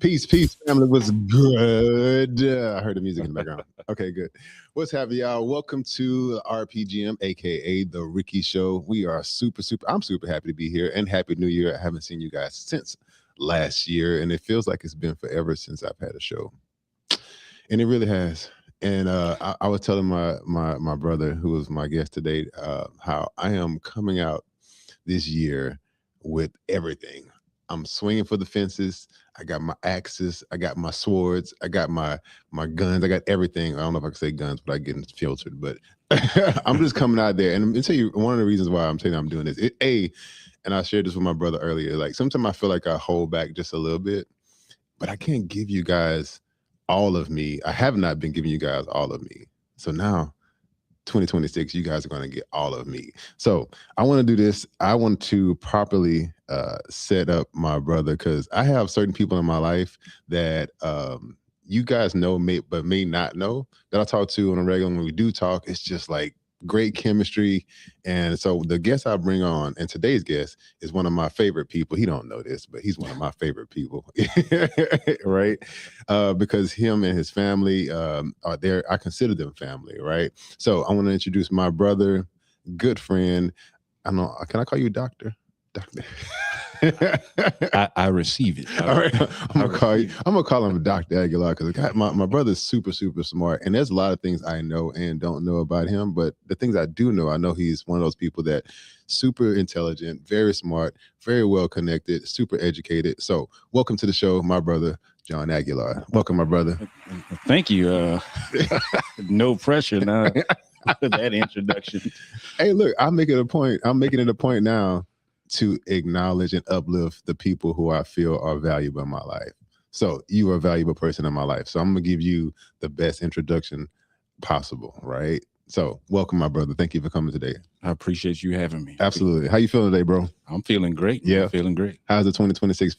Peace, family. What's good? I heard the music in the background. Okay, good. What's happening, y'all? Welcome to RPGM, aka the Rickey Show. We are I'm super happy to be here, and Happy New Year. I haven't seen you guys since last year, and it feels like it's been forever since I've had a show, and it really has. And I was telling my brother, who was my guest today, how I am coming out this year with everything. I'm swinging for the fences. I got my axes. I got my swords. I got my guns. I got everything. I don't know if I can say guns, but I get filtered. But I'm just coming out there. And I'll tell you one of the reasons why I'm saying I'm doing this. And I shared this with my brother earlier. Like sometimes I feel like I hold back just a little bit, but I can't give you guys all of me. I have not been giving you guys all of me. So now 2026, you guys are going to get all of me. So I want to do this. I want to properly set up my brother, because I have certain people in my life that you guys know, but may not know, that I talk to on a regular. When we do talk, it's just like great chemistry. And so the guest I bring on, and today's guest is one of my favorite people. He don't know this, but he's one of my favorite people, right? Because him and his family are there. I consider them family, right? So I want to introduce my brother, good friend. I don't know, can I call you Doctor? Doctor. I receive it. All right. I'm gonna call him Dr. Aguillard, because my brother's super smart, and there's a lot of things I know and don't know about him. But the things I do know, I know he's one of those people that super intelligent, very smart, very well connected, super educated. So welcome to the show, my brother, John Augillard. Welcome, my brother. Thank you. No pressure now. That introduction. Hey, look, I'm making it a point now to acknowledge and uplift the people who I feel are valuable in my life. So you are a valuable person in my life. So I'm going to give you the best introduction possible, right? So welcome, my brother. Thank you for coming today. I appreciate you having me. Absolutely. How you feeling today, bro? I'm feeling great. Yeah. I'm feeling great. How's the 2026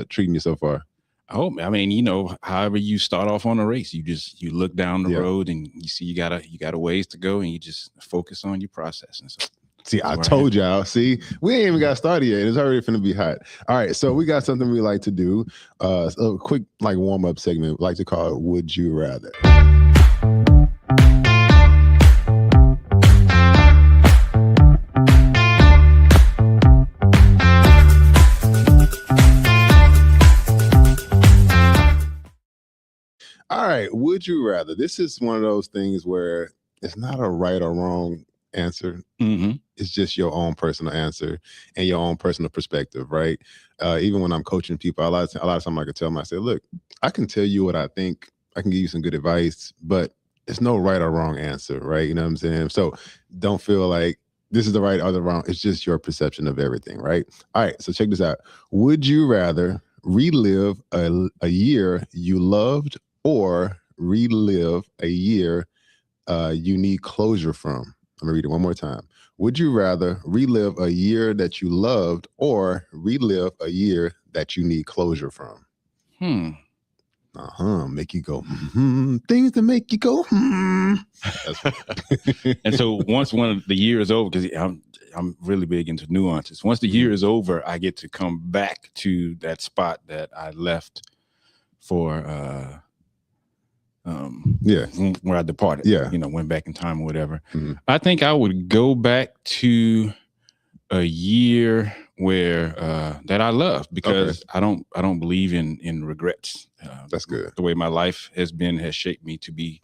treating you so far? Oh, I mean, however you start off on a race, you look down the road and you see you got a ways to go, and you just focus on your process. And so see, I told y'all. See, we ain't even got started yet. It's already finna be hot. All right, so we got something we like to do. A quick warm-up segment. We like to call it Would You Rather. All right, would you rather? This is one of those things where it's not a right or wrong answer. Mm-hmm. It's just your own personal answer and your own personal perspective, right? Even when I'm coaching people, a lot of times I can tell them, I say, look, I can tell you what I think. I can give you some good advice, but it's no right or wrong answer, right? You know what I'm saying? So don't feel like this is the right or the wrong. It's just your perception of everything, right? All right, so check this out. Would you rather relive a year you loved, or relive a year you need closure from? Let me read it one more time. Would you rather relive a year that you loved, or relive a year that you need closure from? Make you go, things that make you go, And so once one of the year is over, because I'm really big into nuances. Once the year is over, I get to come back to that spot that I left for where I departed. Went back in time or whatever. I think I would go back to a year where that I love, because I don't believe in regrets. That's good. The way my life has shaped me to be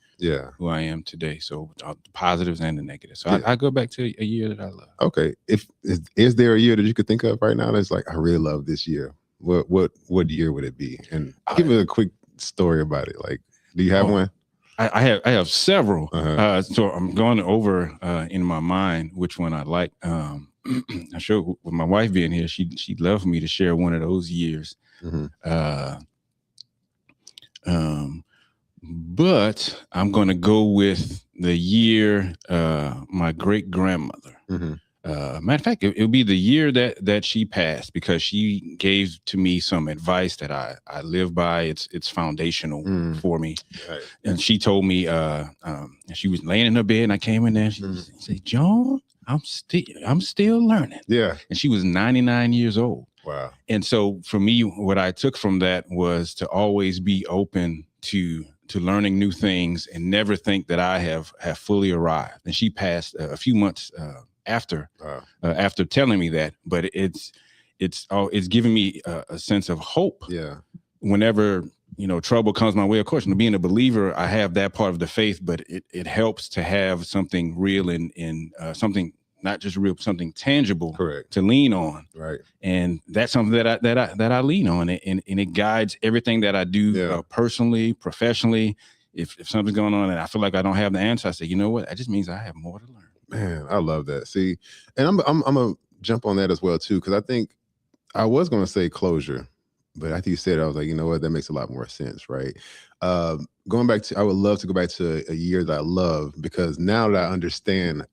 who I am today. So the positives and the negatives. So I go back to a year that I love. Okay. Is there a year that you could think of right now that's like, I really love this year? What year would it be? And give me a quick story about it. Like, do you have one? I have several. So I'm going over in my mind which one I like. I'm sure with my wife being here, she'd love for me to share one of those years. But I'm going to go with the year my great grandmother. Matter of fact, it would be the year that she passed, because she gave to me some advice that I live by. It's foundational for me. Right. And she told me, she was laying in her bed, and I came in there, and she said, John, I'm still learning. Yeah. And she was 99 years old. Wow. And so for me, what I took from that was to always be open to learning new things and never think that I have fully arrived. And she passed a few months after telling me that, but it's giving me a sense of hope. Yeah. Whenever, trouble comes my way, of course, being a believer, I have that part of the faith, but it helps to have something real and something not just real, something tangible. Correct. To lean on. Right. And that's something that I lean on, and it guides everything that I do personally, professionally. If something's going on and I feel like I don't have the answer, I say, you know what? That just means I have more to learn. Man, I love that. See, and I'm gonna jump on that as well too, because I think I was gonna say closure, but after you said it, I was like, you know what? That makes a lot more sense, right? Going back to, I would love to go back to a year that I love, because now that I understand,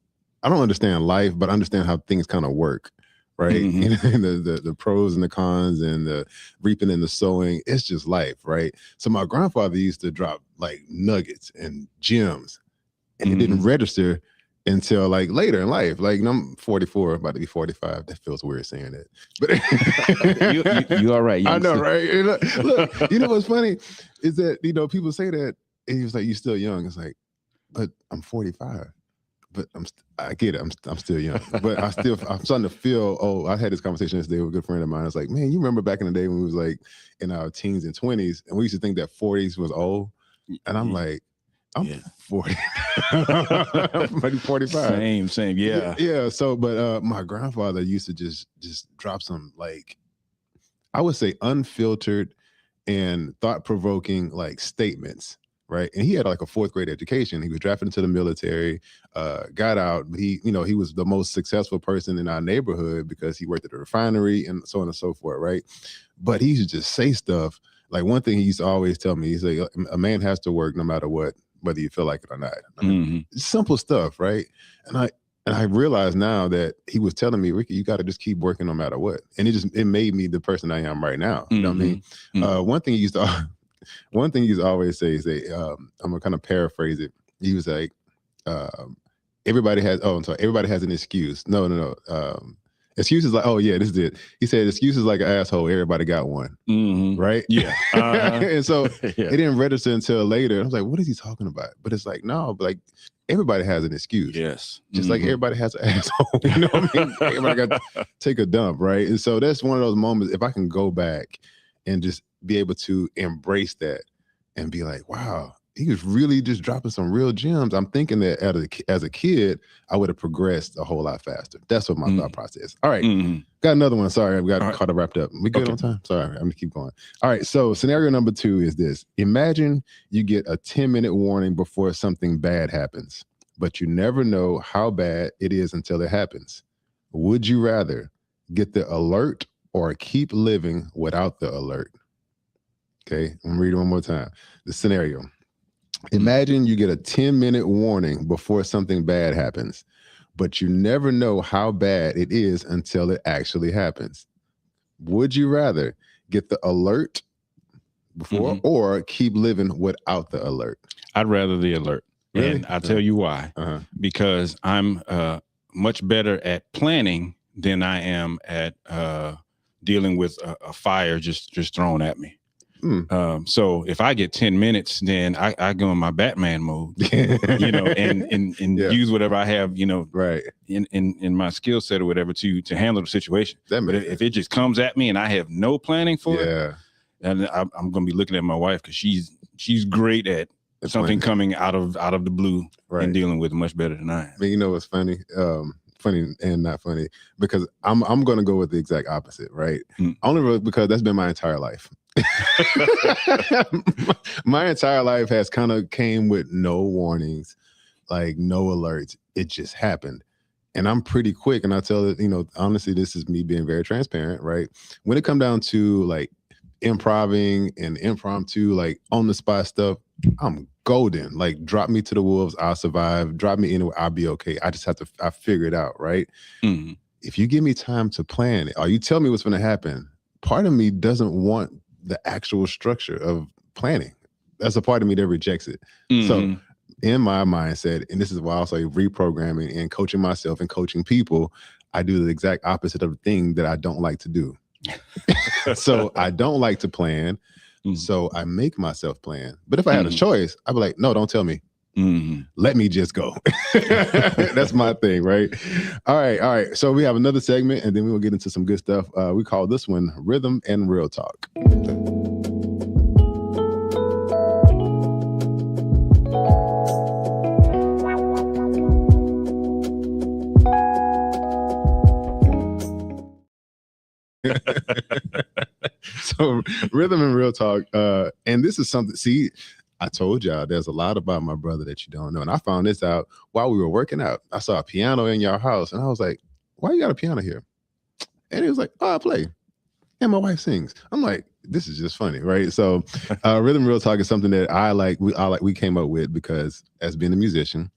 I don't understand life, but I understand how things kind of work, right? And the pros and the cons and the reaping and the sowing. It's just life, right? So my grandfather used to drop like nuggets and gems, and it didn't register until like later in life. Like, I'm 44, about to be 45. That feels weird saying that, but you all right? I know, right? Look, you know what's funny is that people say that, and he was like, "You still young." It's like, but I'm 45. But I get it. I'm still young, but I'm starting to feel. Oh, I had this conversation yesterday with a good friend of mine. I was like, man, you remember back in the day when we was like in our teens and 20s, and we used to think that 40s was old, and I'm like, I'm 40. I'm maybe 45. Same. Yeah. So, but my grandfather used to just drop some, like, I would say unfiltered and thought-provoking like statements. Right. And he had like a 4th grade education. He was drafted into the military, got out. He was the most successful person in our neighborhood because he worked at a refinery and so on and so forth. Right. But he used to just say stuff. Like, one thing he used to always tell me, he's like, a man has to work no matter what, whether you feel like it or not. I mean, simple stuff. Right. And I realize now that he was telling me, Ricky, you got to just keep working no matter what. And it made me the person I am right now. You know what I mean? One thing he used to always say is I'm gonna kind of paraphrase it. He was like, everybody has an excuse. No. Excuses like, oh yeah, this is it. He said, excuses like an asshole, everybody got one. Right? Yeah. And so it didn't register until later. I was like, what is he talking about? But it's like, no, but like, everybody has an excuse. Yes. Just like everybody has an asshole. You know what I mean? Everybody got to take a dump, right? And so that's one of those moments, if I can go back and just be able to embrace that and be like, wow, he was really just dropping some real gems. I'm thinking that as a kid, I would have progressed a whole lot faster. That's what my thought process is. All right. Got another one. Sorry, I've got caught up wrapped up. We good on time? Sorry, I'm gonna keep going. All right. So scenario number 2 is this. Imagine you get a 10-minute warning before something bad happens, but you never know how bad it is until it happens. Would you rather get the alert or keep living without the alert? Okay, I'm reading one more time. The scenario. Imagine you get a 10-minute warning before something bad happens, but you never know how bad it is until it actually happens. Would you rather get the alert before or keep living without the alert? I'd rather the alert. Really? And I'll tell you why. Because I'm much better at planning than I am at dealing with a fire just thrown at me. So if I get 10 minutes, then I go in my Batman mode, and use whatever I have, right, in my skill set or whatever to handle the situation. But if it just comes at me and I have no planning for it, and I'm going to be looking at my wife, because she's great at something coming out of the blue and dealing with it much better than I am. I mean, you know what's funny? Funny and not funny, because I'm going to go with the exact opposite, right? Only because that's been my entire life. My entire life has kind of came with no warnings, like no alerts. It just happened. And I'm pretty quick. And I tell it, honestly, this is me being very transparent, right? When it come down to like improving and impromptu, like on the spot stuff, I'm golden. Like, drop me to the wolves, I'll survive. Drop me anywhere, I'll be okay. I just I figure it out, right? If you give me time to plan it, or you tell me what's going to happen, part of me doesn't want the actual structure of planning. That's a part of me that rejects it. So in my mindset, and this is why I also reprogramming and coaching myself and coaching people, I do the exact opposite of the thing that I don't like to do. So I don't like to plan. So I make myself plan. But if I had a choice, I'd be like, no, don't tell me. Let me just go. That's my thing, right? All right. So we have another segment, and then we will get into some good stuff. We call this one Rhythm and Real Talk. So Rhythm and Real Talk, and this is something, see, I told y'all there's a lot about my brother that you don't know. And I found this out while we were working out. I saw a piano in your house, and I was like, why you got a piano here? And he was like, oh, I play. And my wife sings. I'm like, this is just funny, right? So Rhythm and Real Talk is something that we came up with because as being a musician,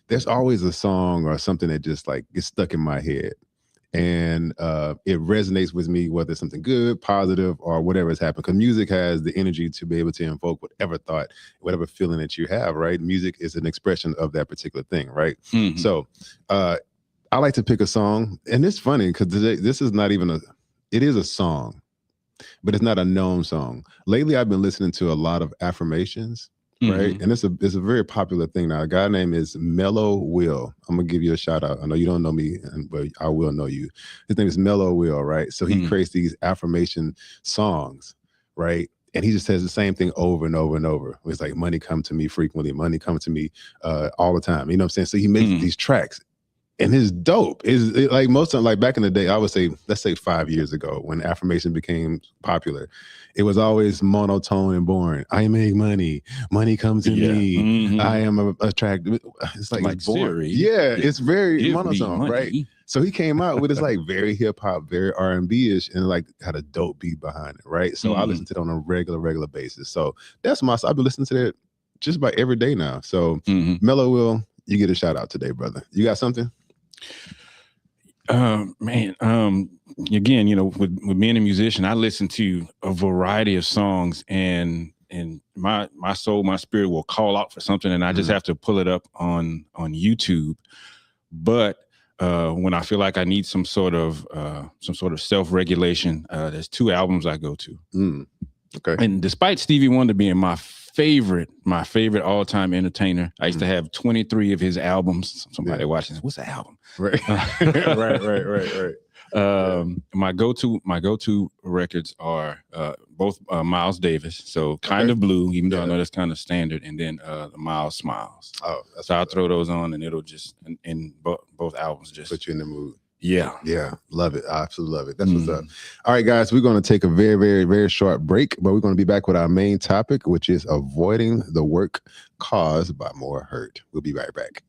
there's always a song or something that just like gets stuck in my head. And it resonates with me, whether it's something good, positive, or whatever has happened. Because music has the energy to be able to invoke whatever thought, whatever feeling that you have, right? Music is an expression of that particular thing, right? So I like to pick a song, and it's funny because this is not even it is a song, but it's not a known song. Lately, I've been listening to a lot of affirmations. Right. And it's a very popular thing now. A guy named is Mellow Will. I'm gonna give you a shout out. I know you don't know me, but I will know you. His name is Mellow Will, right? So he creates these affirmation songs, right? And he just says the same thing over and over and over. It's like money come to me frequently, money come to me all the time. You know what I'm saying? So he makes these tracks. And it's dope. Like most of like back in the day, I would say, let's say 5 years ago, when affirmation became popular, it was always monotone and boring. I make money. Money comes to me. I am attractive. It's like boring. Yeah, it's very monotone, right? So he came out with this like very hip hop, very R&B-ish, and like had a dope beat behind it, right? So I listen to it on a regular basis. So that's I've been listening to that just about every day now. So Mellow Will, you get a shout out today, brother. You got something? Man, again, you know, with being a musician, I listen to a variety of songs, and my soul, my spirit will call out for something, and I just have to pull it up on YouTube. But when I feel like I need some sort of self-regulation, there's 2 albums I go to. Okay. And despite Stevie Wonder being my favorite all-time entertainer, I used to have 23 of his albums. Somebody watching, what's the album? Right. right. My go-to records are both Miles Davis, so Kind of Blue, even though I know that's kind of standard, and then the Miles Smiles. Oh, so I'll throw those on, and it'll just in both albums just put you in the mood. Yeah. Love it. I absolutely love it. That's what's up. All right, guys, we're going to take a very, very, very short break, but we're going to be back with our main topic, which is avoiding the work caused by more hurt. We'll be right back.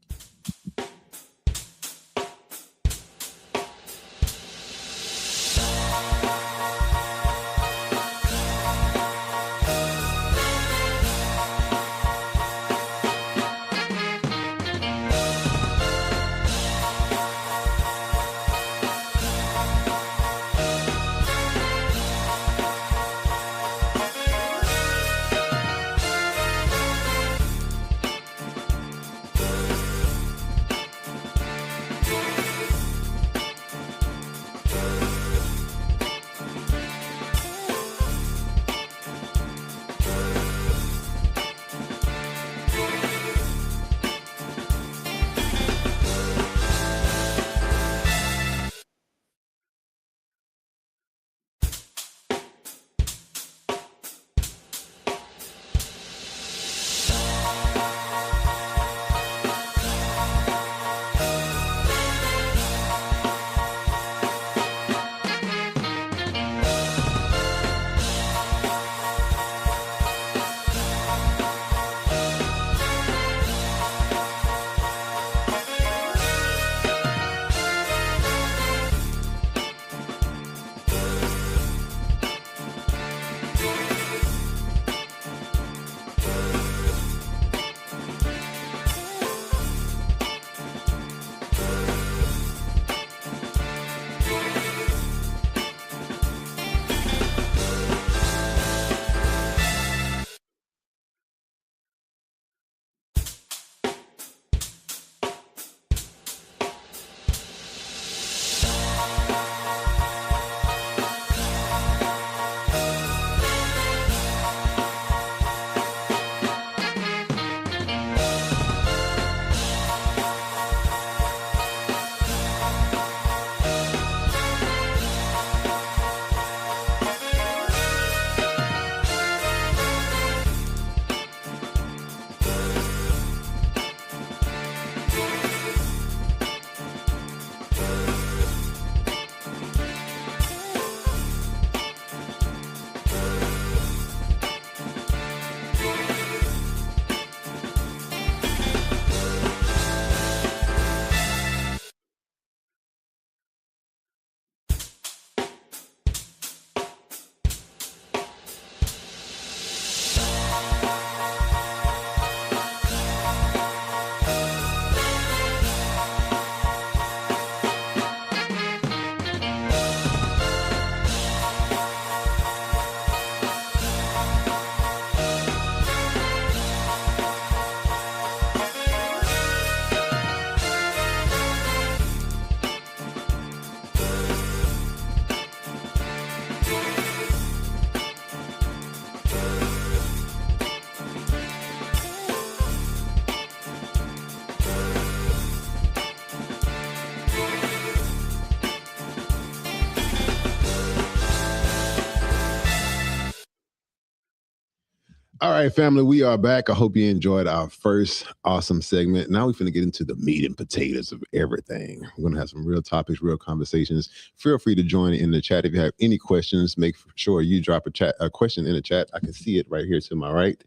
All right, family, we are back. I hope you enjoyed our first awesome segment. Now we're going to get into the meat and potatoes of everything. We're going to have some real topics, real conversations. Feel free to join in the chat. If you have any questions, make sure you drop a question in the chat. I can see it right here to my right.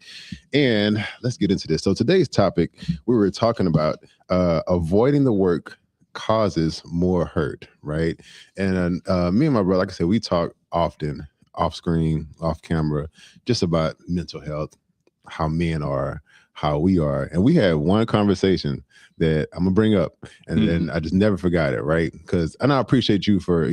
And let's get into this. So today's topic, we were talking about avoiding the work causes more hurt, right? And me and my brother, like I said, we talk often off screen, off camera, just about mental health, how men are, how we are. And we had one conversation that I'm gonna bring up, and then I just never forgot it, right? And I appreciate you for,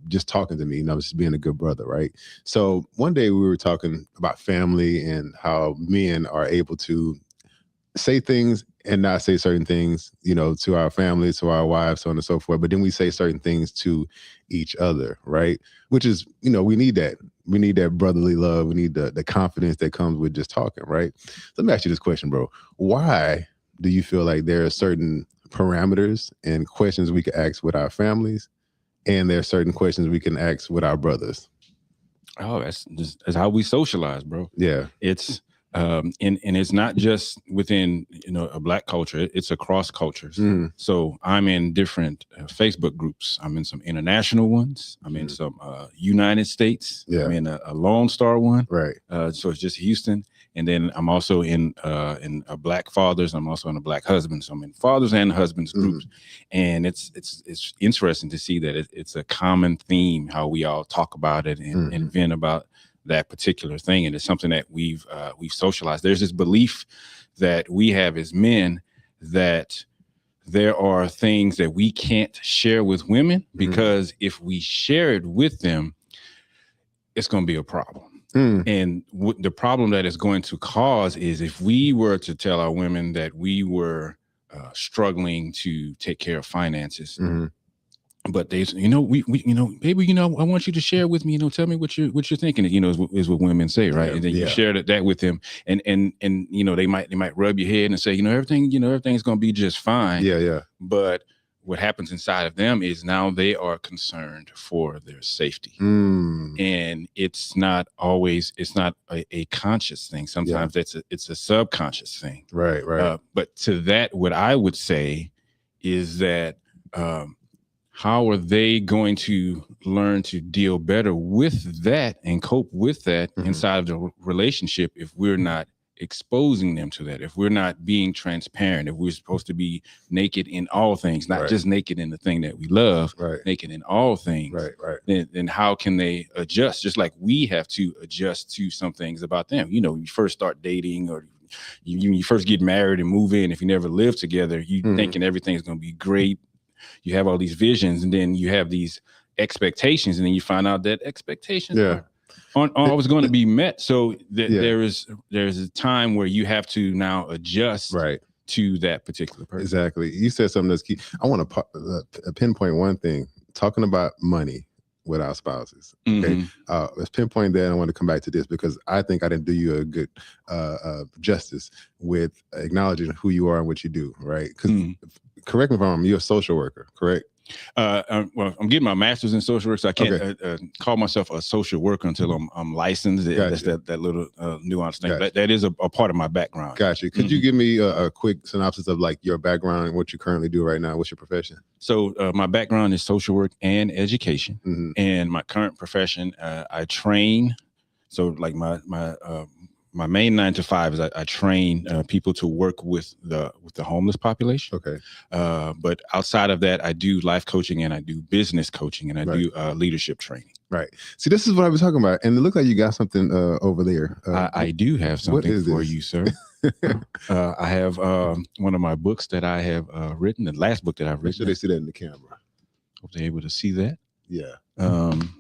just talking to me, just being a good brother, right? So one day we were talking about family and how men are able to say things and not say certain things, to our families, to our wives, so on and so forth. But then we say certain things to each other, right? Which is, we need that. We need that brotherly love. We need the confidence that comes with just talking, right? So let me ask you this question, bro. Why do you feel like there are certain parameters and questions we can ask with our families, and there are certain questions we can ask with our brothers? Oh, that's how we socialize, bro. Yeah. It's and it's not just within a Black culture, it's across cultures. So I'm in different Facebook groups. I'm in some international ones. I'm in some United States. Yeah. I'm in a Lone Star one, right? So it's just Houston. And then I'm also in a Black fathers. I'm also in a Black husbands. So I'm in fathers and husbands groups. And it's interesting to see that it's a common theme, how we all talk about it and vent about that particular thing. And it's something that we've socialized. There's this belief that we have as men that there are things that we can't share with women because if we share it with them, it's going to be a problem. And the problem that it's going to cause is if we were to tell our women that we were struggling to take care of finances, but they, we baby, I want you to share with me, tell me what you're thinking, is what women say, right? And then you share that with them, and they might rub your head and say, everything's going to be just fine. Yeah. But what happens inside of them is now they are concerned for their safety. And it's not a conscious thing. Sometimes it's a subconscious thing. Right. But to that, what I would say is that, how are they going to learn to deal better with that and cope with that inside of the relationship if we're not exposing them to that, if we're not being transparent, if we're supposed to be naked in all things, not just naked in the thing that we love, naked in all things, then how can they adjust? Just like we have to adjust to some things about them. You first start dating or you first get married and move in. If you never live together, you thinking everything's going to be great. You have all these visions, and then you have these expectations, and then you find out that expectations aren't always going to be met. So there's a time where you have to now adjust to that particular person. Exactly. You said something that's key. I want to pinpoint one thing, talking about money with our spouses. Okay. Let's pinpoint that. I want to come back to this because I think I didn't do you a good justice with acknowledging who you are and what you do, right? Because correct me if I'm wrong, you're a social worker, correct? Well, I'm getting my master's in social work, so I can't call myself a social worker until I'm licensed. That's that little nuance thing. That is a part of my background. Gotcha. Could you give me a quick synopsis of like your background and what you currently do right now? What's your profession? So my background is social work and education, and my current profession, I train. So like my main 9 to 5 is I train people to work with the homeless population. Okay. But outside of that, I do life coaching and I do business coaching and I do leadership training. Right. See, this is what I was talking about. And it looked like you got something over there. I do have something for you, sir. I have one of my books that I have written, the last book that I've written. Make sure they see that in the camera. Hope they're able to see that. Yeah.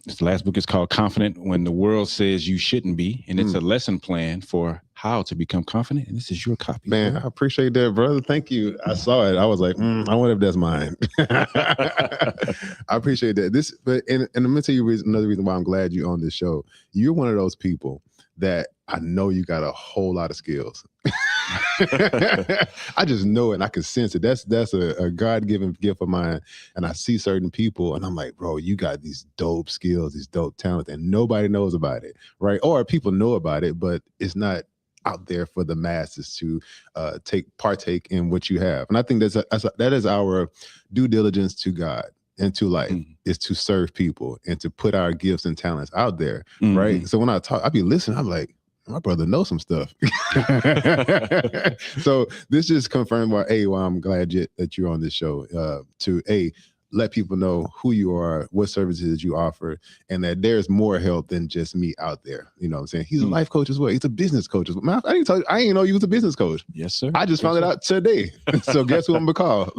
This last book is called Confident When the World Says You Shouldn't Be. And it's a lesson plan for how to become confident. And this is your copy. Man, I appreciate that, brother. Thank you. I saw it. I was like, I wonder if that's mine. I appreciate that. And I'm going to tell you another reason why I'm glad you're on this show. You're one of those people that I know you got a whole lot of skills. I just know it and I can sense it. That's a God-given gift of mine. And I see certain people and I'm like, bro, you got these dope skills, these dope talents, and nobody knows about it, right? Or people know about it, but it's not out there for the masses to partake in what you have. And I think that is our due diligence to God and to life, is to serve people and to put our gifts and talents out there, right? So when I talk, I be listening, I'm like, my brother knows some stuff. So this just confirmed why I'm glad that you're on this show, to let people know who you are, what services you offer, and that there's more help than just me out there. You know what I'm saying? He's a life coach as well. He's a business coach as well. I didn't know you was a business coach. Yes, sir. I just found it out today. So guess who I'm gonna call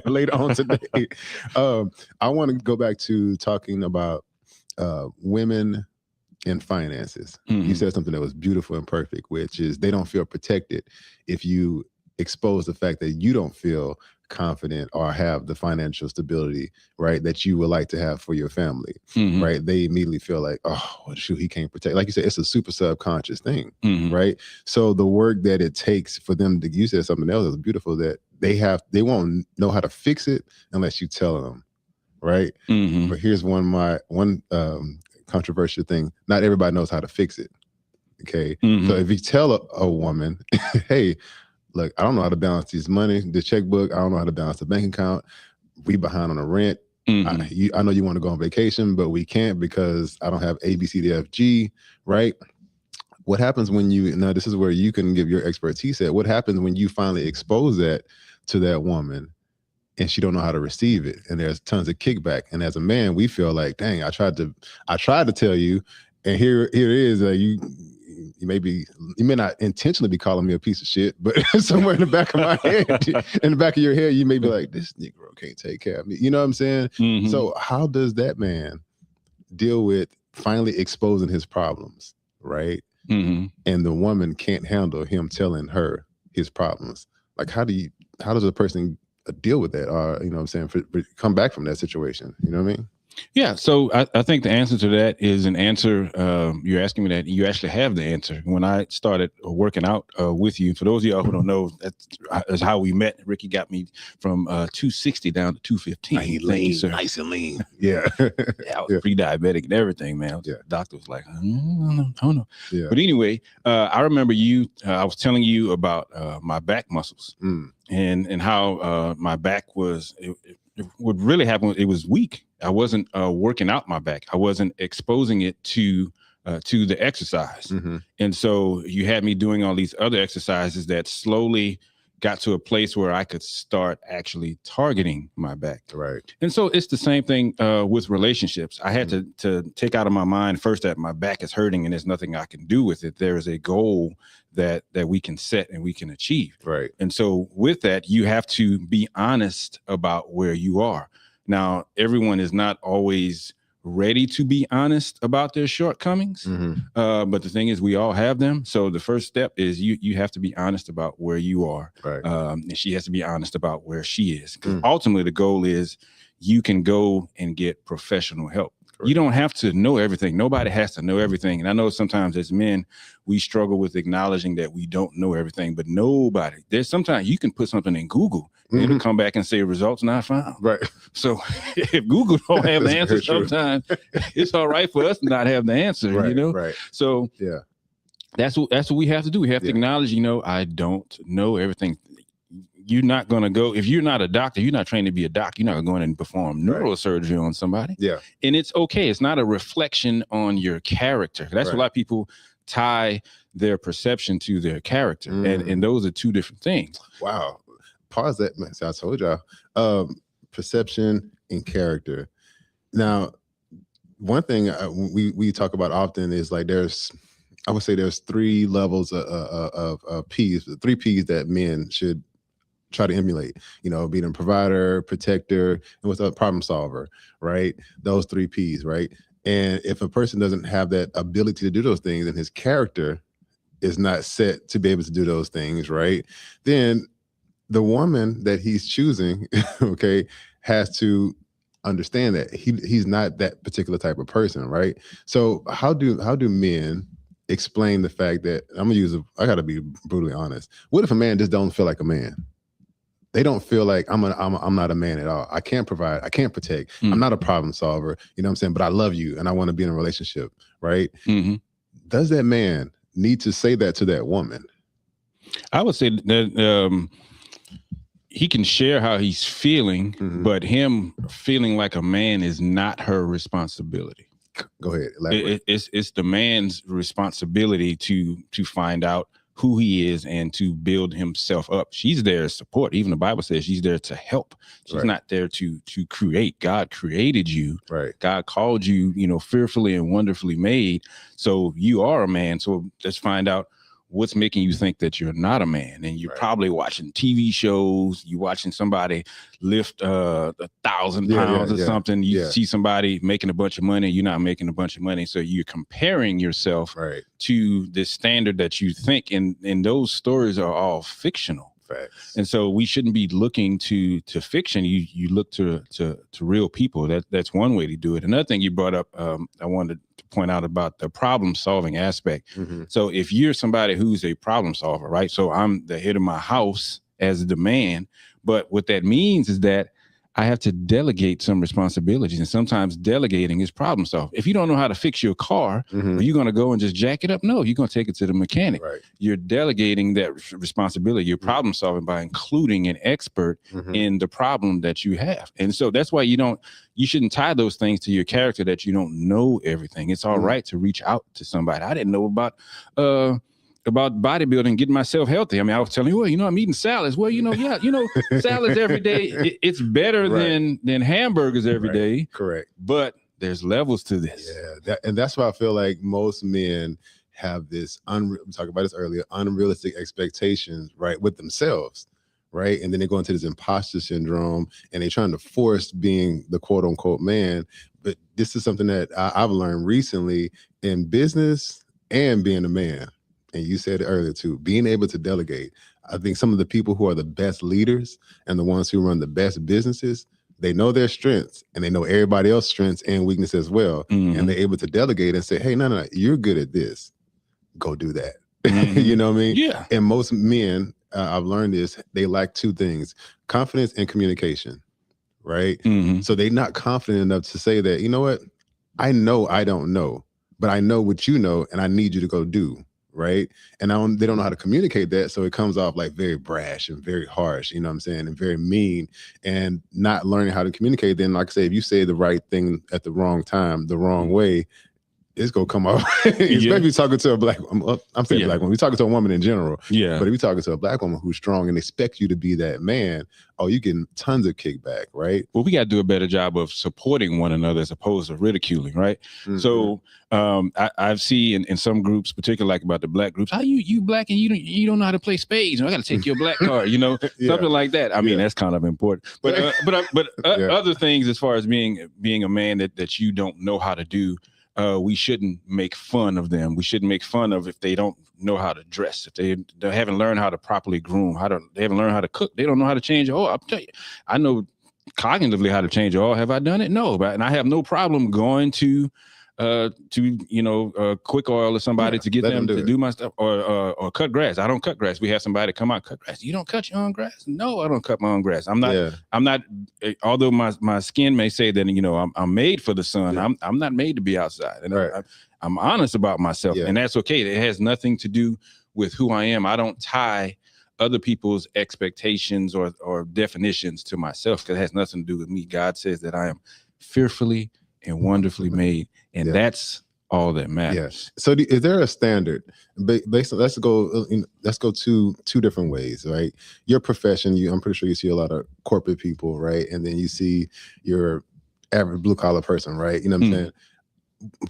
later on today. I want to go back to talking about women and finances. You said something that was beautiful and perfect, which is they don't feel protected if you expose the fact that you don't feel confident or have the financial stability, right, that you would like to have for your family, right? They immediately feel like, oh, well, shoot, he can't protect. Like you said, it's a super subconscious thing, right? So the work that it takes for them to, you said something else that was beautiful, that they won't know how to fix it unless you tell them, right? But here's one controversial thing. Not everybody knows how to fix it. Okay. So if you tell a woman, hey, look, I don't know how to balance the checkbook. I don't know how to balance the bank account. We behind on the rent. I know you want to go on vacation, but we can't because I don't have A, B, C, D, F, G, right? What happens when now this is where you can give your expertise at. What happens when you finally expose that to that woman and she don't know how to receive it? And there's tons of kickback. And as a man, we feel like, dang, I tried to tell you, and here it is. You may not intentionally be calling me a piece of shit, but somewhere in the back of my head, in the back of your head, you may be like, this Negro can't take care of me. You know what I'm saying? So how does that man deal with finally exposing his problems, right? And the woman can't handle him telling her his problems. Like, how does a person deal with that? Or, you know what I'm saying, come back from that situation? You know what I mean? Yeah. So I think the answer to that is an answer. You're asking me that. You actually have the answer. When I started working out with you, for those of y'all who don't know, that's how we met. Ricky got me from 260 down to 215. Thank you, sir. Nice and lean. Yeah. I was pre-diabetic and everything, man. The doctor was like, I don't know. Yeah. But anyway, I remember I was telling you about my back muscles and how my back was, what really happened, it was weak. I wasn't working out my back. I wasn't exposing it to the exercise. And so you had me doing all these other exercises that slowly got to a place where I could start actually targeting my back. Right. And so it's the same thing with relationships. I had to take out of my mind first that my back is hurting and there's nothing I can do with it. There is a goal that we can set and we can achieve. Right. And so with that, you have to be honest about where you are. Now, everyone is not always ready to be honest about their shortcomings. But the thing is, we all have them. So the first step is you have to be honest about where you are. Right. And she has to be honest about where she is. Because ultimately, the goal is you can go and get professional help. You don't have to know everything. Nobody has to know everything. And I know sometimes as men, we struggle with acknowledging that we don't know everything, but there's sometimes you can put something in Google and it'll come back and say results not found. Right. So if Google don't have the answer sometimes, it's all right for us to not have the answer, right, you know? Right. So that's what we have to do. We have to acknowledge, I don't know everything. You're not going to go, if you're not a doctor, you're not trained to be a doctor. You're not going to perform neurosurgery on somebody. Yeah. And it's okay. It's not a reflection on your character. That's a lot of people tie their perception to their character. And those are two different things. Wow. Pause that. Man, I told y'all. Perception and character. Now, one thing we talk about often is like I would say there's 3 levels of P's, 3 P's that men should try to emulate, being a provider, protector, and what's a problem solver, right? Those 3 P's, right? And if a person doesn't have that ability to do those things and his character is not set to be able to do those things, right? Then the woman that he's choosing, okay, has to understand that he's not that particular type of person, right? So how do men explain the fact that I got to be brutally honest. What if a man just don't feel like a man? They don't feel like I'm not a man at all. I can't provide. I can't protect. I'm not a problem solver. You know what I'm saying? But I love you and I want to be in a relationship, right? Does that man need to say that to that woman? I would say that he can share how he's feeling, but him feeling like a man is not her responsibility. Go ahead. Elaborate. It's the man's responsibility to find out who he is and to build himself up. She's there to support. Even the Bible says she's there to help. She's not there to create. God created you. Right. God called you, fearfully and wonderfully made. So you are a man. So let's find out what's making you think that you're not a man. And you're probably watching TV shows. You're watching somebody lift 1,000 pounds or something. You see somebody making a bunch of money. You're not making a bunch of money. So you're comparing yourself to this standard that you think. And those stories are all fictional. Facts. And so we shouldn't be looking to fiction. You look to real people. That's one way to do it. Another thing you brought up, I wanted to point out about the problem solving aspect. So if you're somebody who's a problem solver, right? So I'm the head of my house as the man, but what that means is that I have to delegate some responsibilities, and sometimes delegating is problem solving. If you don't know how to fix your car, are you going to go and just jack it up? No, you're going to take it to the mechanic. Right. You're delegating that responsibility. You're problem solving by including an expert in the problem that you have. And so that's why you shouldn't tie those things to your character, that you don't know everything. It's all right to reach out to somebody. I didn't know about bodybuilding, getting myself healthy. I mean, I was telling you, I'm eating salads. Well, salads every day. It's better than hamburgers every day. Correct. But there's levels to this. Yeah. And that's why I feel like most men have this, we talked about this earlier, unrealistic expectations, right, with themselves. Right. And then they go into this imposter syndrome and they're trying to force being the quote unquote man. But this is something that I've learned recently in business and being a man. And you said it earlier too, being able to delegate. I think some of the people who are the best leaders and the ones who run the best businesses, they know their strengths and they know everybody else's strengths and weaknesses as well. And they're able to delegate and say, hey, no, you're good at this. Go do that. You know what I mean? Yeah. And most men, I've learned this, they lack two things: confidence and communication. Right. So they're not confident enough to say that, you know what? I know I don't know, but I know what you know and I need you to go do. Right. And they don't know how to communicate that. So it comes off like very brash and very harsh, you know what I'm saying? And very mean, and not learning how to communicate. Then, like I say, if you say the right thing at the wrong time, the wrong way, it's going to come off. Especially talking to a black woman. I'm saying black woman. We're talking to a woman in general. Yeah. But if you're talking to a black woman who's strong and expect you to be that man, you're getting tons of kickback, right? Well, we got to do a better job of supporting one another as opposed to ridiculing, right? So I've seen in some groups, particularly like about the black groups, how you black and you don't know how to play spades. I got to take your black card, something like that. I mean, that's kind of important. But other things as far as being a man that you don't know how to do, we shouldn't make fun of them. We shouldn't make fun of if they don't know how to dress, if they haven't learned how to properly groom, they haven't learned how to cook, they don't know how to change oil. I'll tell you, I know cognitively how to change oil. Have I done it? No, and I have no problem going to Quick Oil or somebody to get them to do my stuff, or cut grass. I don't cut grass. We have somebody come out cut grass. You don't cut your own grass? No, I don't cut my own grass. I'm not. Although my skin may say that I'm made for the sun. I'm not made to be outside, and I'm honest about myself, and that's okay. It has nothing to do with who I am. I don't tie other people's expectations or definitions to myself, because it has nothing to do with me. God says that I am fearfully and wonderfully made, and that's all that matters. Yes. So is there a standard? Based on, let's go two different ways, right? Your profession, I'm pretty sure you see a lot of corporate people, right? And then you see your average blue collar person, right? You know what I'm saying?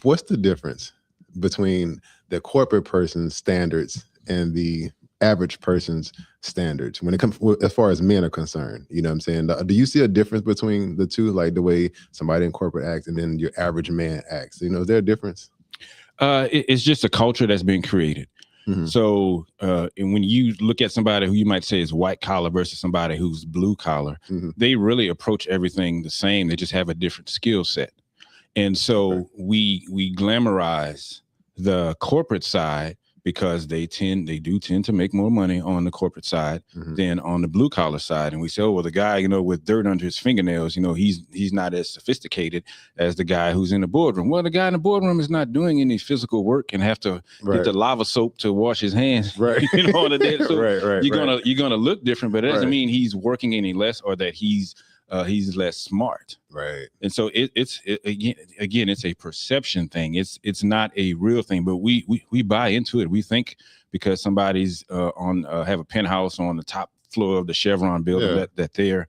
What's the difference between the corporate person's standards and the average person's standards when it comes as far as men are concerned? You know what I'm saying? Do you see a difference between the two, like the way somebody in corporate acts and then your average man acts? Is there a difference? It's just a culture that's been created. So and when you look at somebody who you might say is white collar versus somebody who's blue collar, they really approach everything the same. They just have a different skill set. And so we glamorize the corporate side because they do tend to make more money on the corporate side than on the blue collar side. And we say, oh, well, the guy, with dirt under his fingernails, he's not as sophisticated as the guy who's in the boardroom. Well, the guy in the boardroom is not doing any physical work and have to get the lava soap to wash his hands. Right. On the day. So you're gonna look different, but it doesn't Right. mean he's working any less or that he's less smart. Right. And so it's again, it's a perception thing. It's not a real thing, but we buy into it. We think because somebody's have a penthouse on the top floor of the Chevron building that they're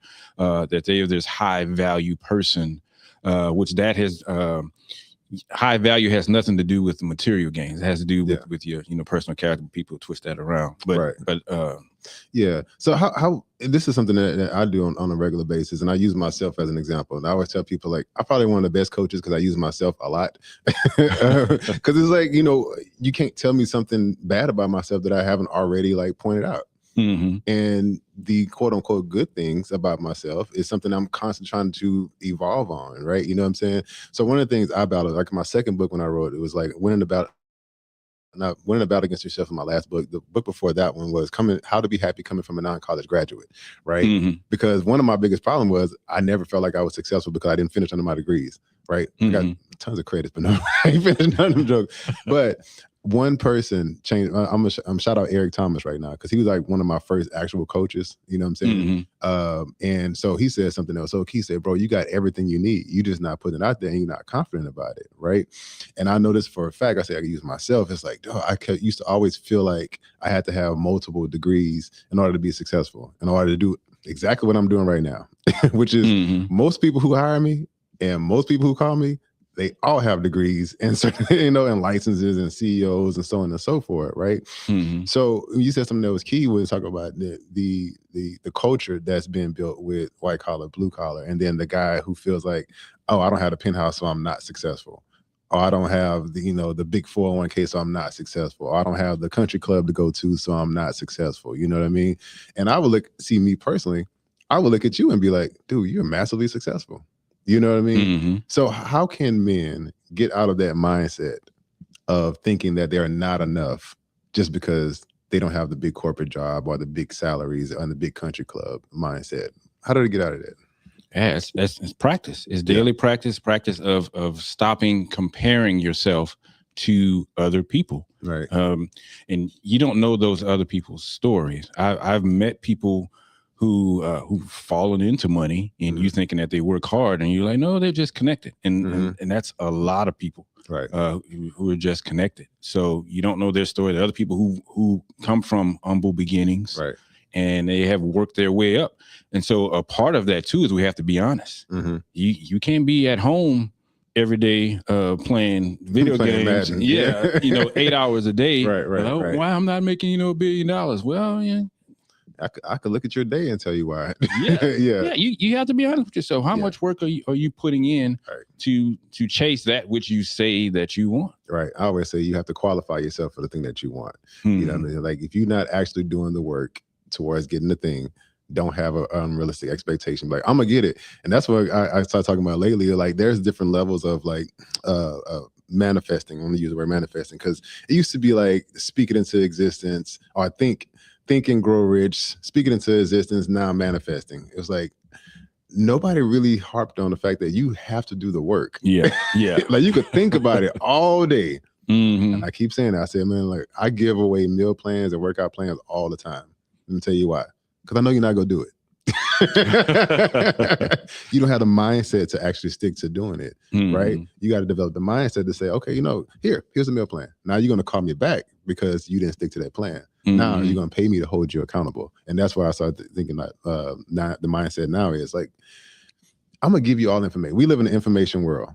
this high value person, which that has high value has nothing to do with the material gains. It has to do with your personal character. People twist that around. But So how this is something that I do on a regular basis, and I use myself as an example. And I always tell people, like, I'm probably one of the best coaches because I use myself a lot. Because it's like, you can't tell me something bad about myself that I haven't already pointed out. And the quote unquote good things about myself is something I'm constantly trying to evolve on, right? You know what I'm saying? So one of the things I battled, like my second book when I wrote, it was like winning about against yourself in my last book. The book before that one was How to Be Happy Coming from a Non-College Graduate, right? Because one of my biggest problems was I never felt like I was successful because I didn't finish none of my degrees, right? I got tons of credits, but no, I ain't finished none of them jokes. But one person changed. I'm shout out Eric Thomas right now because he was like one of my first actual coaches. You know what I'm saying? And so he said something else. So he said, "Bro, you got everything you need. You just not putting it out there, and you're not confident about it, right?" And I know this for a fact. I say I can use myself. It's like, I used to always feel like I had to have multiple degrees in order to be successful, in order to do exactly what I'm doing right now, which is most people who hire me and most people who call me, they all have degrees and and licenses and CEOs and so on and so forth, right? So you said something that was key when we talk about the culture that's been built with white collar, blue collar, and then the guy who feels like, oh, I don't have a penthouse, so I'm not successful. Or I don't have the big 401k, so I'm not successful. Or I don't have the country club to go to, so I'm not successful. You know what I mean? And I would me personally, I would look at you and be like, dude, you're massively successful. You know what I mean? So how can men get out of that mindset of thinking that they're not enough just because they don't have the big corporate job or the big salaries or the big country club mindset? How do they get out of that? Yeah, it's practice. It's daily practice of stopping comparing yourself to other people. Right. And you don't know those other people's stories. I've met people who've fallen into money and you thinking that they work hard and you're like, no, they're just connected. And that's a lot of people, right? Who are just connected. So you don't know their story. The other people who come from humble beginnings, right? And they have worked their way up. And so a part of that too is we have to be honest. You can't be at home every day playing video games. Madden. 8 hours a day. Right. Why I'm not making $1 billion? Well, yeah. I could look at your day and tell you why. You have to be honest with yourself. How much work are you putting in to chase that which you say that you want? Right. I always say you have to qualify yourself for the thing that you want. You know what I mean? Like if you're not actually doing the work towards getting the thing, don't have an unrealistic expectation. Like I'm gonna get it, and that's what I started talking about lately. Like there's different levels of manifesting. I'm gonna use the word manifesting because it used to be like speak it into existence, or think and grow rich, speak it into existence. Now manifesting. It was like nobody really harped on the fact that you have to do the work. Yeah. Like you could think about it all day. And I keep saying that. I said, man, like I give away meal plans and workout plans all the time. Let me tell you why. Because I know you're not going to do it. You don't have the mindset to actually stick to doing it, right? You got to develop the mindset to say, okay, here's a meal plan. Now you're going to call me back because you didn't stick to that plan. Now you're going to pay me to hold you accountable. And that's why I started thinking that now the mindset now is like, I'm going to give you all the information. We live in an information world.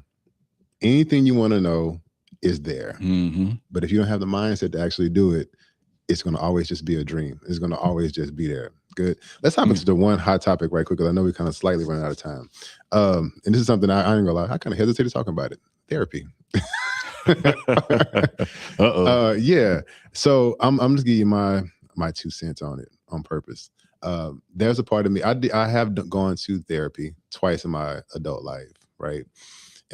Anything you want to know is there. But if you don't have the mindset to actually do it, it's going to always just be a dream. It's going to always just be there. Good. Let's hop into the one hot topic right quick, because I know we kind of slightly running out of time. And this is something I ain't gonna lie, I kind of hesitated talking about it. Therapy. Yeah. So I'm just giving you my 2 cents on it on purpose. There's a part of me, I have gone to therapy twice in my adult life, right?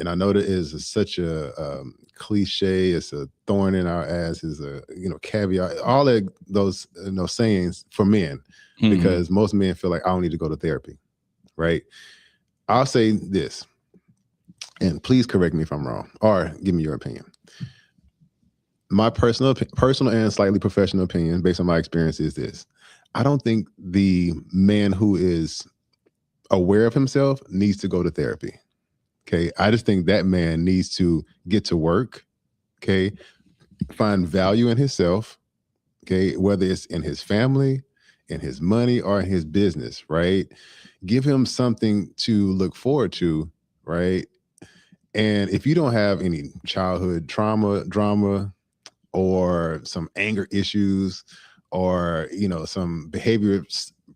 and I know that is such a cliche, it's a thorn in our ass, is a caveat, all of those sayings for men, because most men feel like I don't need to go to therapy, right? I'll say this, and please correct me if I'm wrong, or give me your opinion. My personal and slightly professional opinion, based on my experience, is this: I don't think the man who is aware of himself needs to go to therapy. Okay. I just think that man needs to get to work. Okay. Find value in himself. Okay. Whether it's in his family, in his money, or in his business, right? Give him something to look forward to, right? And if you don't have any childhood drama, or some anger issues, or some behavior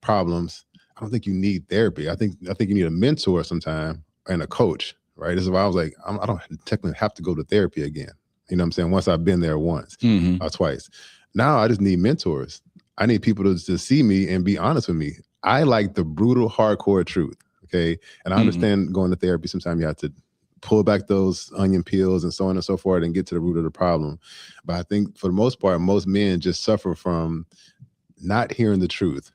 problems, I don't think you need therapy. I think you need a mentor sometime and a coach, right? This is why I was like, I don't technically have to go to therapy again. You know what I'm saying? Once I've been there once or twice. Now I just need mentors. I need people to see me and be honest with me. I like the brutal, hardcore truth. Okay. And I understand going to therapy, sometimes you have to pull back those onion peels and so on and so forth and get to the root of the problem. But I think for the most part, most men just suffer from not hearing the truth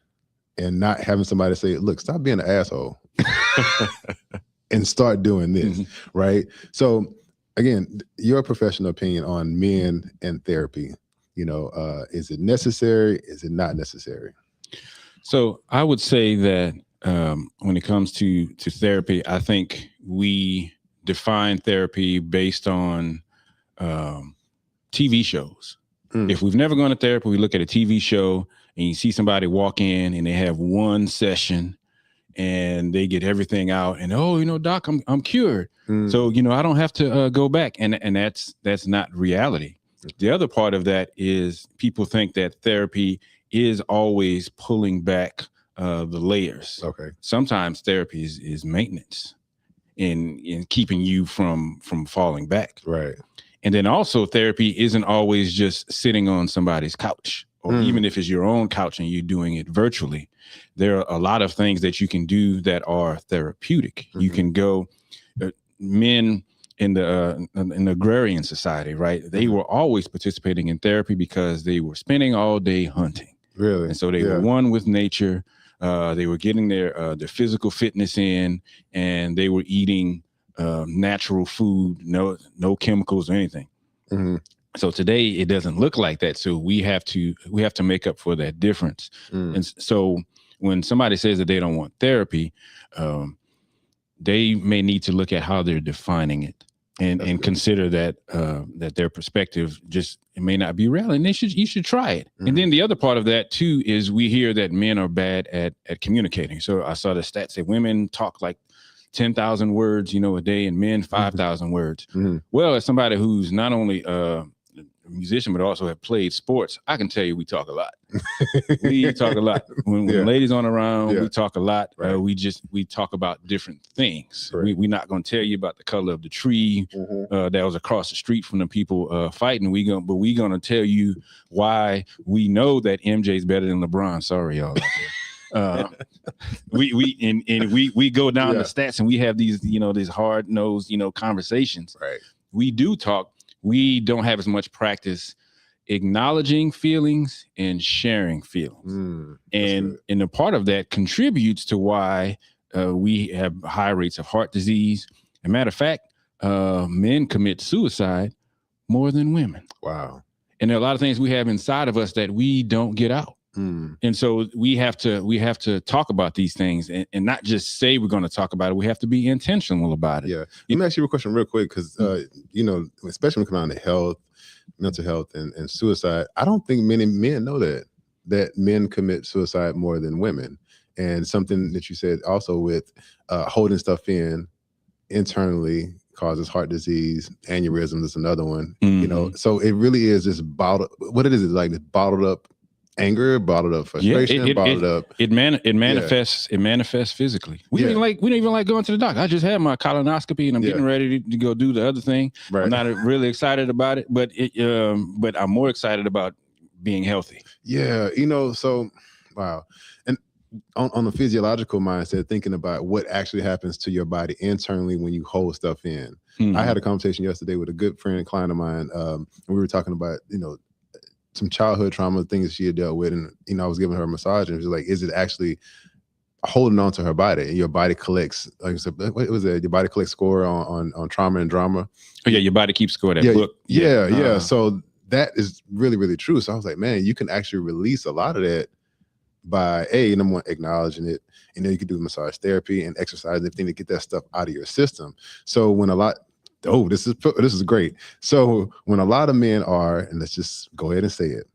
and not having somebody say, look, stop being an asshole and start doing this, right? So again, your professional opinion on men and therapy, is it necessary? Is it not necessary? So I would say that when it comes to therapy, I think we define therapy based on TV shows. If we've never gone to therapy, we look at a TV show and you see somebody walk in and they have one session and they get everything out and, doc, I'm cured. So, I don't have to go back. And that's not reality. The other part of that is people think that therapy is always pulling back the layers. Okay. Sometimes therapy is maintenance in keeping you from falling back. Right. And then also therapy isn't always just sitting on somebody's couch, or even if it's your own couch and you're doing it virtually. There are a lot of things that you can do that are therapeutic. You can go, men in the agrarian society, right? They were always participating in therapy because they were spending all day hunting. Really? And so they were one with nature. They were getting their physical fitness in, and they were eating natural food, no chemicals or anything. So today it doesn't look like that. So we have to make up for that difference. And so when somebody says that they don't want therapy, they may need to look at how they're defining it and consider that that their perspective it may not be real, and you should try it. And then the other part of that too is we hear that men are bad at communicating. So I saw the stats say women talk like 10,000 words, a day, and men 5,000 words. Well, as somebody who's not only a musician but also have played sports, I can tell you we talk a lot. We talk a lot. When ladies aren't around, we talk a lot. Right. We talk about different things. Right. We're not going to tell you about the color of the tree that was across the street from the people fighting. But we're going to tell you why we know that MJ's better than LeBron. Sorry, y'all. We go down the stats and we have these these hard-nosed conversations. Right. We do talk. We don't have as much practice acknowledging feelings and sharing feelings. And a part of that contributes to why we have high rates of heart disease. As a matter of fact, men commit suicide more than women. Wow. And there are a lot of things we have inside of us that we don't get out. And so we have to talk about these things and not just say we're going to talk about it. We have to be intentional about it. Yeah. Let me ask you a question real quick, because especially when it comes down to health, mental health, and suicide, I don't think many men know that men commit suicide more than women. And something that you said also with holding stuff in internally causes heart disease, aneurysm is another one. So it really is just bottled. What it is like this bottled up anger, bottled up frustration, bottled up. It manifests. It manifests phically. We don't even like going to the doctor. I just had my colonoscopy and I'm getting ready to go do the other thing. Right. I'm not really excited about it, but I'm more excited about being healthy. Yeah, so wow. And on the physiological mindset, thinking about what actually happens to your body internally when you hold stuff in. I had a conversation yesterday with a good friend and client of mine. And we were talking about, some childhood trauma, things she had dealt with. And, I was giving her a massage and it was like, is it actually holding on to her body? And your body collects, like I said, what was it? Your body collects score on trauma and drama. Oh yeah, your body keeps score. That book. Yeah. So that is really, really true. So I was like, man, you can actually release a lot of that by number one, acknowledging it. And then you can do massage therapy and exercise and everything to get that stuff out of your system. So when this is great. So when a lot of men are, and let's just go ahead and say it,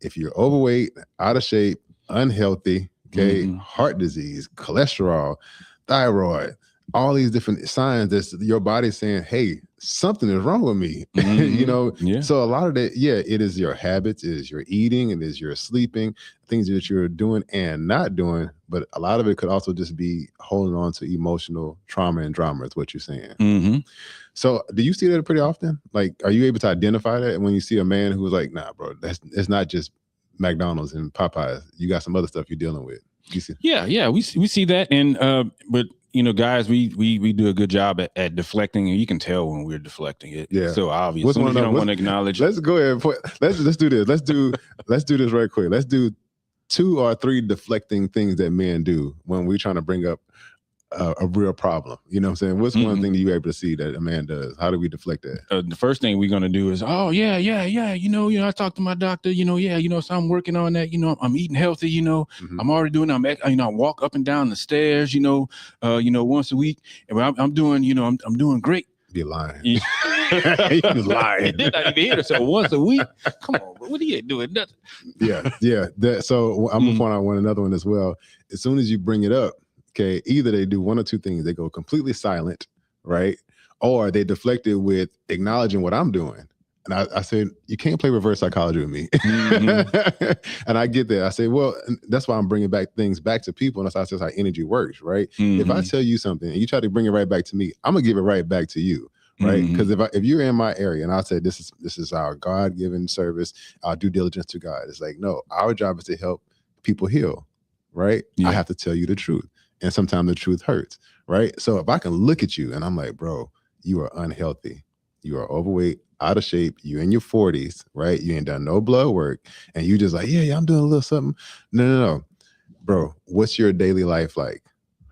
if you're overweight, out of shape, unhealthy, okay, heart disease, cholesterol, thyroid, all these different signs that your body's saying, hey, something is wrong with me. So a lot of that, it is your habits, it is your eating, it is your sleeping, things that you're doing and not doing. But a lot of it could also just be holding on to emotional trauma and drama, is what you're saying. So do you see that pretty often? Like, are you able to identify that when you see a man who's like, nah, bro, it's not just McDonald's and Popeyes. You got some other stuff you're dealing with. You see? Yeah, we see that. And but guys, we do a good job at deflecting, and you can tell when we're deflecting it. Yeah, so obvious. You don't want to acknowledge. Let's go ahead. Let's do this. Let's do this right quick. Let's do 2 or 3 deflecting things that men do when we're trying to bring up a real problem. You know what I'm saying? What's one thing that you're able to see that a man does? How do we deflect that? The first thing we're going to do is, I talked to my doctor, so I'm working on that, I'm eating healthy, I'm already doing, I walk up and down the stairs, once a week, and I'm doing, I'm doing great. You're lying. You're lying. Did I even hear it? So once a week? Come on, bro. What are you doing? Nothing. Yeah. So I'm gonna point out another one as well. As soon as you bring it up, okay, either they do one or two things. They go completely silent, right? Or they deflect it with acknowledging what I'm doing. And I said, you can't play reverse psychology with me. And I get that. I say, well, that's why I'm bringing things back to people. And that's how energy works, right? If I tell you something and you try to bring it right back to me, I'm going to give it right back to you, right? Because if you're in my area and I say, this is our God-given service, our due diligence to God. It's like, no, our job is to help people heal, right? I have to tell you the truth. And sometimes the truth hurts, right? So if I can look at you and I'm like, bro, you are unhealthy. You are overweight, out of shape. You're in your 40s, right? You ain't done no blood work. And you just like, yeah, I'm doing a little something. No. Bro, what's your daily life like?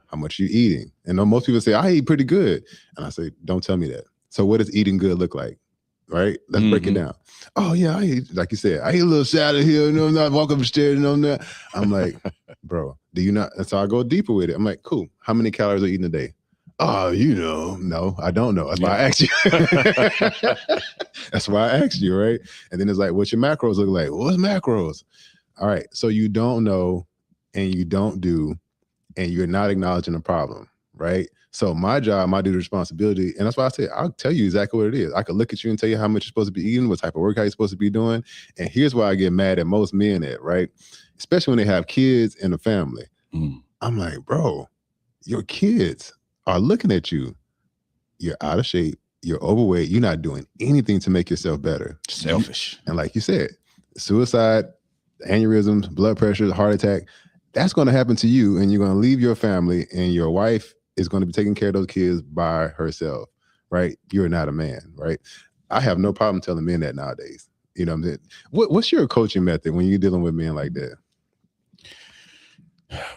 How much you eating? And most people say, I eat pretty good. And I say, don't tell me that. So what does eating good look like? Right? Let's break it down. Oh yeah, I eat, like you said, I eat a little salad here, not walk up the stairs, that. I'm like, bro, do you not? And so I go deeper with it. I'm like, cool. How many calories are you eating a day? Oh, no, I don't know. That's why I asked you. That's why I asked you, right? And then it's like, what's your macros look like? What's macros? All right. So you don't know and you don't do, and you're not acknowledging the problem, right? So my job, my duty, responsibility, and that's why I say, I'll tell you exactly what it is. I could look at you and tell you how much you're supposed to be eating, what type of workout you're supposed to be doing. And here's why I get mad at most men right? Especially when they have kids and a family. I'm like, bro, your kids are looking at you. You're out of shape. You're overweight. You're not doing anything to make yourself better. Selfish. And like you said, suicide, aneurysms, blood pressure, heart attack, that's going to happen to you. And you're going to leave your family and your wife is going to be taking care of those kids by herself, right? You're not a man, right? I have no problem telling men that nowadays. You know what I'm saying? What's your coaching method when you're dealing with men like that?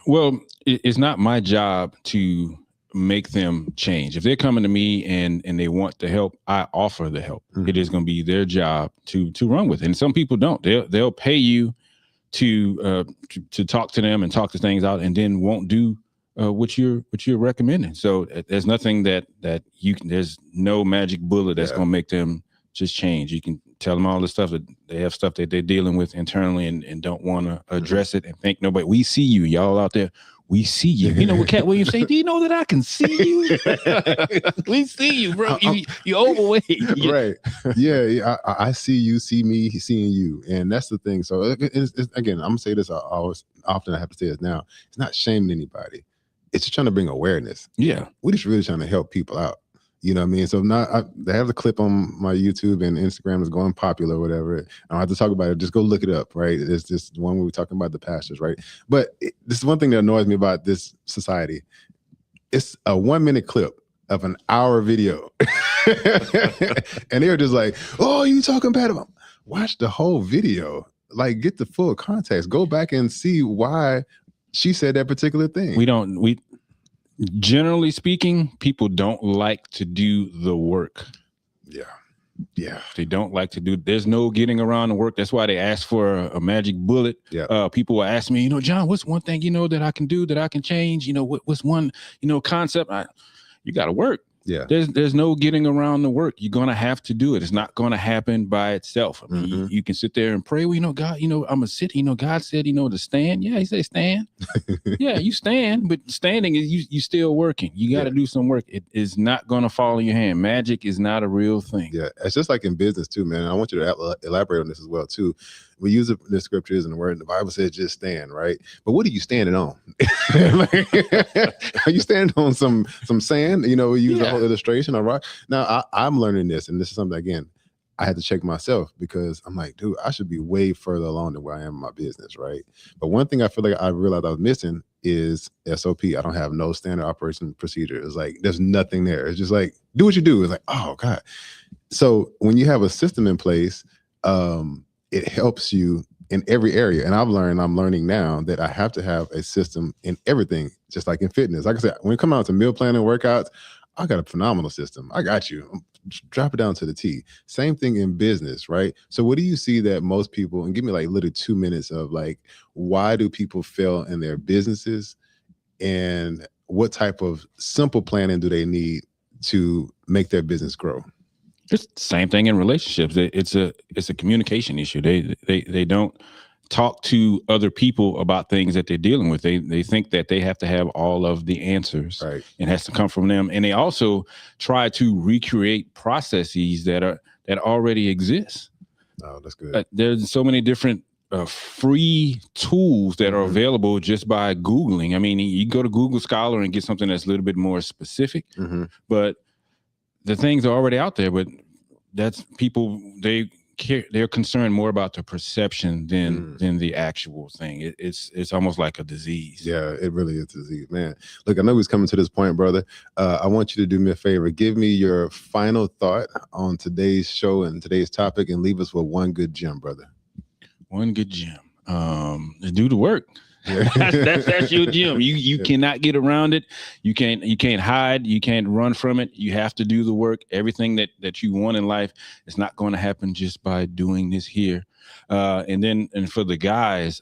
Well, it's not my job to make them change. If they're coming to me and they want the help, I offer the help. It is going to be their job to run with it. And some people don't. They'll pay you to talk to them and talk the things out, and then won't do what you're recommending. So there's nothing that you can. There's no magic bullet that's going to make them just change. You can tell them all the stuff that they have stuff that they're dealing with internally and don't want to address it and think nobody. We see you, y'all out there. We see you. You know what Cat Williams say? Do you know that I can see you? We see you, bro. You're overweight. Right. Yeah. I see you, see me, seeing you. And that's the thing. So it's, again, I'm going to say this often. I have to say this now. It's not shaming anybody. It's just trying to bring awareness. Yeah. We're just really trying to help people out. You know what I mean? So now they have the clip on my YouTube and Instagram is going popular or whatever. I don't have to talk about it. Just go look it up, right? It's just one where we're talking about the pastors, right? But this is one thing that annoys me about this society. It's a 1 minute clip of an hour video. And they're just like, oh, you talking bad about? Watch the whole video. Like, get the full context. Go back and see why she said that particular thing. Generally speaking, people don't like to do the work. Yeah. They don't like to do, there's no getting around the work. That's why they ask for a magic bullet. Yeah. People will ask me, John, what's one thing, that I can do, that I can change? What's one, concept? You got to work. Yeah. There's no getting around the work. You're going to have to do it. It's not going to happen by itself. I mean, you can sit there and pray. Well, God, I'm going to sit. God said, to stand. Yeah, he said stand. Yeah, you stand, but standing is you still working. You got to do some work. It is not going to fall in your hand. Magic is not a real thing. Yeah, it's just like in business too, man. I want you to elaborate on this as well too. We use the scriptures and the word. The Bible says just stand, right? But what are you standing on? Are you standing on some sand? We use the whole illustration, all right? Now I'm learning this, and this is something again I had to check myself because I'm like, dude, I should be way further along than where I am in my business, right? But one thing I feel like I realized I was missing is SOP. I don't have no standard operation procedure. It's like there's nothing there. It's just like do what you do. It's like, oh God. So when you have a system in place, it helps you in every area. And I'm learning now that I have to have a system in everything, just like in fitness. Like I said, when it comes out to meal planning workouts, I got a phenomenal system. I got you. Drop it down to the T. Same thing in business, right? So what do you see that most people, and give me like literally 2 minutes of like, why do people fail in their businesses and what type of simple planning do they need to make their business grow? It's the same thing in relationships. It's a communication issue. They don't talk to other people about things that they're dealing with. They think that they have to have all of the answers. Right. It has to come from them. And they also try to recreate processes that already exist. Oh, that's good. There's so many different free tools that are available just by Googling. I mean, you can go to Google Scholar and get something that's a little bit more specific, but the things are already out there. But that's people, they're concerned more about the perception than the actual thing. It's almost like a disease. Yeah, it really is a disease, man. Look, I know he's coming to this point, brother. I want you to do me a favor. Give me your final thought on today's show and today's topic, and leave us with one good gem, brother. One good gem. Do the work. That's your gem. You cannot get around it. You can't hide. You can't run from it. You have to do the work. Everything that you want in life is not going to happen just by doing this here. And for the guys,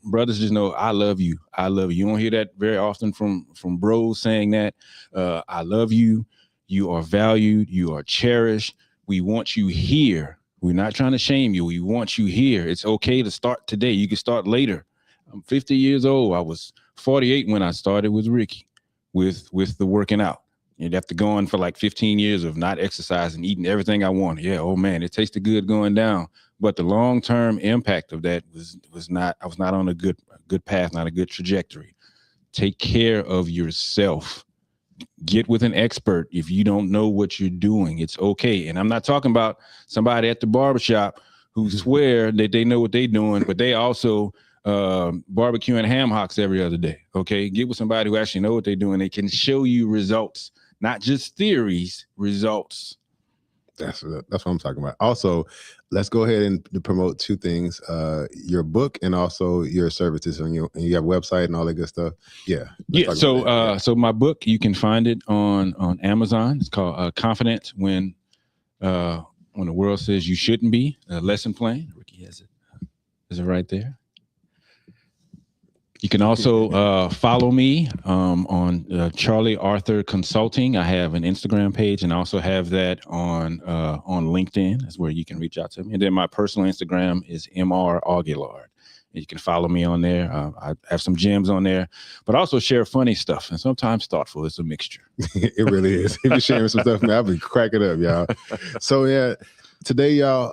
brothers, just know I love you. I love you. You don't hear that very often from bros saying that. I love you. You are valued. You are cherished. We want you here. We're not trying to shame you. We want you here. It's okay to start today. You can start later. I'm 50 years old. I was 48 when I started with Rickey, with the working out. You'd have to go on for like 15 years of not exercising, eating everything I wanted. Yeah, oh man, it tasted good going down. But the long-term impact of that was not, I was not on a good path, not a good trajectory. Take care of yourself. Get with an expert if you don't know what you're doing. It's okay. And I'm not talking about somebody at the barbershop who swear that they know what they're doing, but they also barbecue and ham hocks every other day. Okay, get with somebody who actually know what they're doing. They can show you results, not just theories, results. That's what I'm talking about. Also, let's go ahead and promote two things: your book and also your services. And you have a website and all that good stuff. Yeah. So my book, you can find it on Amazon. It's called Confidence When the World Says You Shouldn't Be. A lesson plan. Rickey has it. Is it right there? You can also follow me on Charlie Arthur Consulting. I have an Instagram page and also have that on LinkedIn. That's where you can reach out to me. And then my personal Instagram is Mr. Augillard. And you can follow me on there. I have some gems on there, but also share funny stuff and sometimes thoughtful. It's a mixture. It really is. If you're sharing some stuff, man, I'll be cracking up, y'all. So yeah, today, y'all,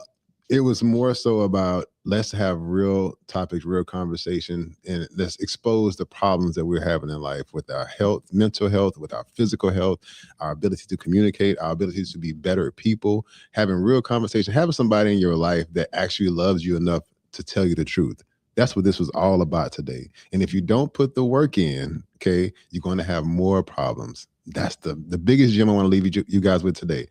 It was more so about let's have real topics, real conversation, and let's expose the problems that we're having in life with our health, mental health, with our physical health, our ability to communicate, our ability to be better people, having real conversation, having somebody in your life that actually loves you enough to tell you the truth. That's what this was all about today. And if you don't put the work in, okay, you're going to have more problems. That's the biggest gem I want to leave you guys with today.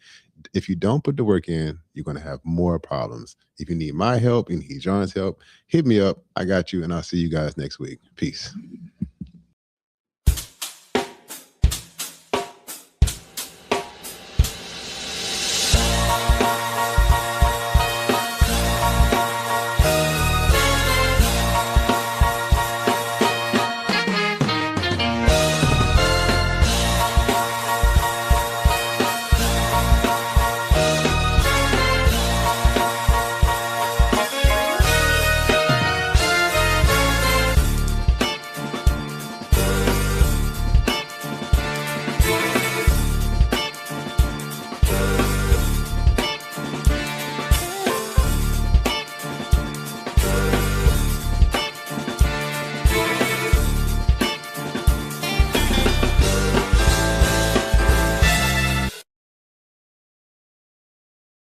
If you don't put the work in, you're going to have more problems. If you need my help, you need John's help, hit me up. I got you, and I'll see you guys next week. Peace.